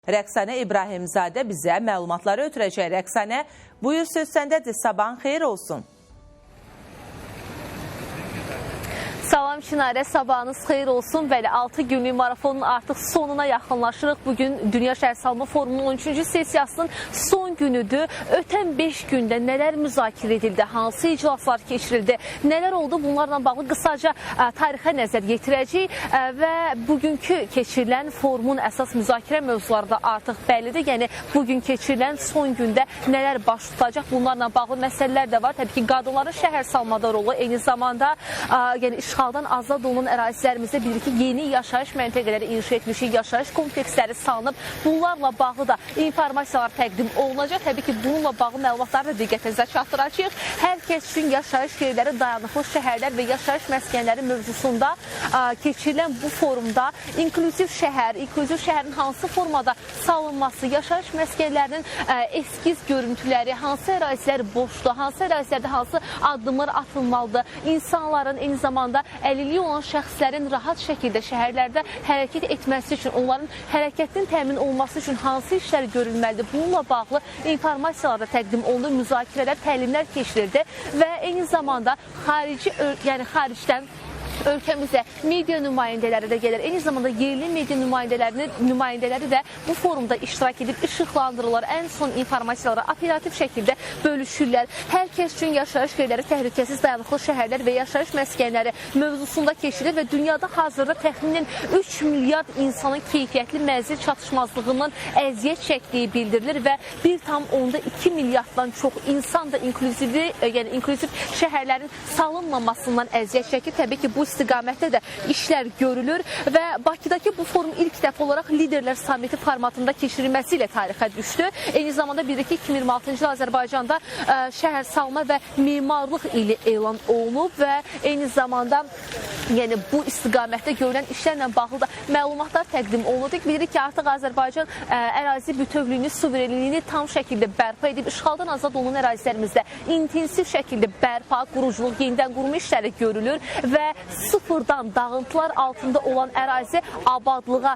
Rəqsanə İbrahimzadə bizə məlumatları ötürəcək. Rəqsanə, buyur söz səndədir. Sabahın xeyir olsun. Salam Çinarə, sabahınız xeyir olsun. Bəli, 6 günlük marafonun artıq sonuna yaxınlaşırıq. Bugün Dünya Şəhərsalma Forumunun 13-cü sessiyasının son günüdür. Ötən 5 gündə nələr müzakirə edildi, hansı iclaslar keçirildi, nələr oldu, bunlarla bağlı qısaca tarixə nəzər yetirəcəyik və bugünkü keçirilən forumun əsas müzakirə mövzuları da artıq bəllidir. Yəni, bugün keçirilən son gündə nələr baş tutacaq, bunlarla bağlı məsələlər də var. Təbii ki, qadınların şəhərsalmada rolu, eyni zamanda işğaldan azad olunan ərazilərimizdə bilirik ki, yeni yaşayış məntəqələri inşa etmişik, yaşayış kompleksləri salınıb. Bunlarla bağlı da informasiyalar təqdim olunacaq. Təbii ki, bununla bağlı məlumatları da diqqətinizə çatdıracağıq. Hər kəs üçün yaşayış yerləri, dayanıqlı şəhərlər və yaşayış məskənləri mövzusunda keçirilən bu forumda inklüziv şəhərin hansı formada salınması, yaşayış məskənlərinin eskiz görüntüləri, hansı ərazilər boşdur, hansı ərazilərdə hansı addımlar atılmalıdır, insanların eyni zamanda əlilliyi olan şəxslərin rahat şəkildə şəhərlərdə hərəkət etməsi üçün, onların hərəkətinin təmin olunması üçün hansı işlər görülməlidir? Bununla bağlı informasiyalar da təqdim olunur, müzakirələr, təlimlər keçirildi və eyni zamanda xaricdən ölkəmizdə media nümayəndələri də gəlir. Eyni zamanda yerli media nümayəndələri də bu forumda iştirak edib işıqlandırırlar. Ən son informasiyaları operativ şəkildə bölüşürlər. Hər kəs üçün yaşayış yerləri, təhlükəsiz dayanıqlı şəhərlər və yaşayış məskənləri mövzusunda keçirir və dünyada hazırda təxminən 3 milyard insanın keyfiyyətli mənzil çatışmazlığından əziyyət çəkdiyi bildirilir və 1,2 milyarddan çox insan da inklüziv şəhərlərin salınmamasından əziyyət çəkir. Təbii ki, bu istiqamətdə də işlər görülür və Bakıdakı bu forum ilk dəfə olaraq liderlər samiti formatında keçirilməsi ilə tarixə düşdü. Eyni zamanda bilirik ki, 2026-cı il Azərbaycanda şəhərsalma və memarlıq ili elan olunub və eyni zamanda bu istiqamətdə görülən işlərlə bağlı da məlumatlar təqdim olundu. Bilirik ki, artıq Azərbaycan ərazi bütövlüyünü, suverenliyini tam şəkildə bərpa edib, işğaldan azad olunan ərazilərimizdə intensiv şəkildə bərpa, quruculuq, yenidən qurma işləri görülür və sıfırdan dağıntılar altında olan ərazi abadlığa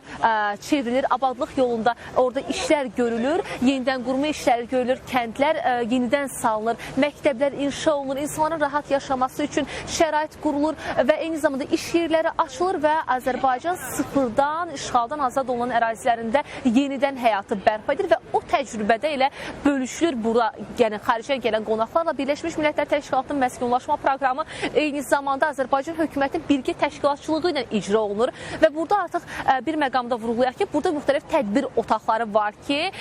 çevrilir. Abadlıq yolunda orada işlər görülür, yenidən qurma işləri görülür, kəndlər yenidən salınır, məktəblər inşa olunur, insanların rahat yaşaması üçün şərait qurulur və eyni zamanda iş yerləri açılır və Azərbaycan sıfırdan işğaldan azad olunan ərazilərində yenidən həyatı bərpa edir və o təcrübədə ilə bölüşülür. Bura, xaricdən gələn qonaqlarla Birləşmiş Millətlər Təşkilatının məskunlaşma proqramı eyni zamanda Azərbaycan hökumətinin birgə təşkilatçılığı ilə icra olunur və burada artıq bir məqamda vurğulayaq ki, burada müxtəlif tədbir otaqları var ki,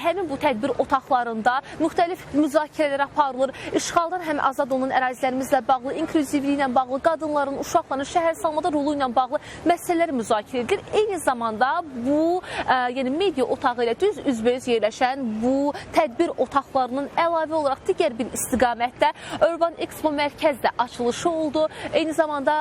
həmin bu tədbir otaqlarında müxtəlif müzakirələr aparılır. İşğaldan həm azad olunan ərazilərimizlə bağlı, inklüzivliklə bağlı, qadınların, uşaqların şəhərsalmada rolu ilə bağlı məsələlər müzakirə edilir. Eyni zamanda bu media otağı ilə düz üzbəüz yerləşən bu tədbir otaqlarının əlavə olaraq digər bir istiqamətdə Urban Expo mərkəzdə açılışı oldu. Eyni zamanda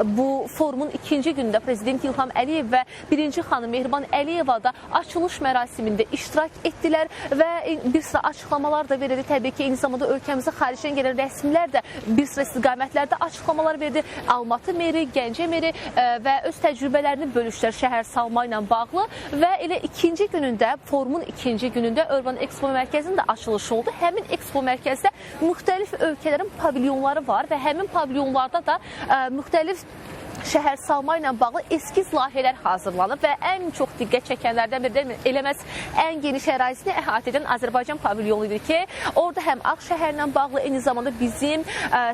bu forumun ikinci günündə Prezident İlham Əliyev və birinci xanım Mehriban Əliyeva da açılış mərasimində iştirak etdilər və bir sıra açıqlamalar da verildi. Təbii ki, eyni zamanda ölkəmizə xaricdən gələn rəsmilər də bir sıra istiqamətlərdə açıqlamalar verdi. Almatı meri, Gəncə meri və öz təcrübələrini bölüşdülər şəhərsalma ilə bağlı və elə ikinci günündə, forumun ikinci günündə Urban Expo mərkəzinin də açılışı oldu. Həmin Expo mərkəzdə müxtəlif ölkələrin pavilyonları var və həmin pavilyonlarda da müxtəlif şəhərsalma ilə bağlı eskiz layihələr hazırlanıb və ən çox diqqət çəkənlərdən biri eləməz ən geniş ərazini əhatə edən Azərbaycan pavilyonudur ki, orada həm Ağşəhərlə bağlı, eyni zamanda bizim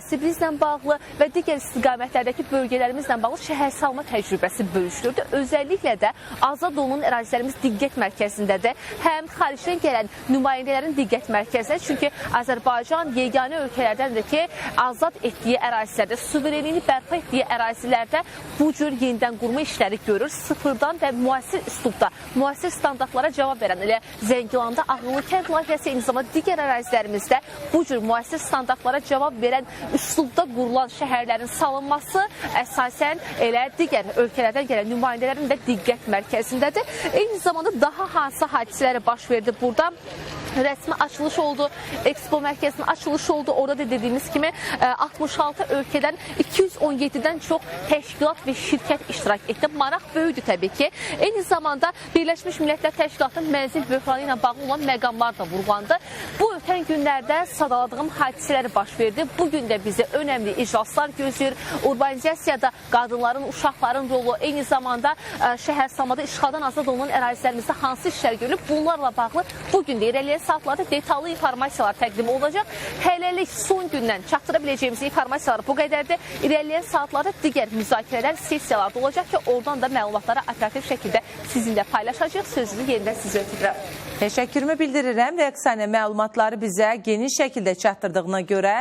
Sibrizlə bağlı və digər istiqamətlərdəki bölgələrimizlə bağlı şəhərsalma təcrübəsi bölüşdürdü. Özəlliklə də azad olunan ərazilərimiz diqqət mərkəzindədir. Həm xaricdən gələn nümayəndələrin diqqət mərkəzində, çünki Azərbaycan yeganə ölkələrdəndir ki, azad etdiyi ərazilərdə, suverenliyini bərpa etdiyi ərazilərdə bu cür yenidən qurma işləri görür. Sıfırdan və müasir üslubda, müasir standartlara cavab verən, elə Zəngilanda Ağıllı kənd layihəsi, eyni zamanda digər ərazilərimizdə bu cür müasir standartlara cavab verən üslubda qurulan şəhərlərin salınması əsasən elə digər ölkələrdən gələn nümayəndələrin də diqqət mərkəzindədir. Eyni zamanda daha hansı hadisələri baş verdi burada? rəsmi açılış oldu, Expo mərkəzinin açılışı oldu. Orada da dediyimiz kimi 66 ölkədən 217-dən çox təşkilat və şirkət iştirak etdi. Maraq böyüdü təbii ki. Eyni zamanda Birləşmiş Millətlər Təşkilatının mənzil böhranı ilə bağlı olan məqamlar da vurğulandı. Bu ötən günlərdə sadaladığım hadisələri baş verdi. Bugün də bizə önəmli iclaslar gözləyir. Urbanizasiyada qadınların, uşaqların rolu, eyni zamanda şəhərsamada işğaldan azad olunan ərazilərimizdə hansı işlər görülüb, bunlarla bağlı bugün də irəliləyən saatlarda detallı informasiyalar təqdim olacaq. Hələlik son gündən çatdıra biləcəyimiz informasiyalar bu qədərdir. İrəliləyən saatlarda digər müzakirələr, sessiyalar da olacaq ki, oradan da məlumatları operativ şəkildə sizinlə paylaşacaq. Sözünü yenidən sizə ötürürəm. Təşəkkürümü bildirirəm. Rəqsanə məlumatları bizə geniş şəkildə çatdırdığına görə.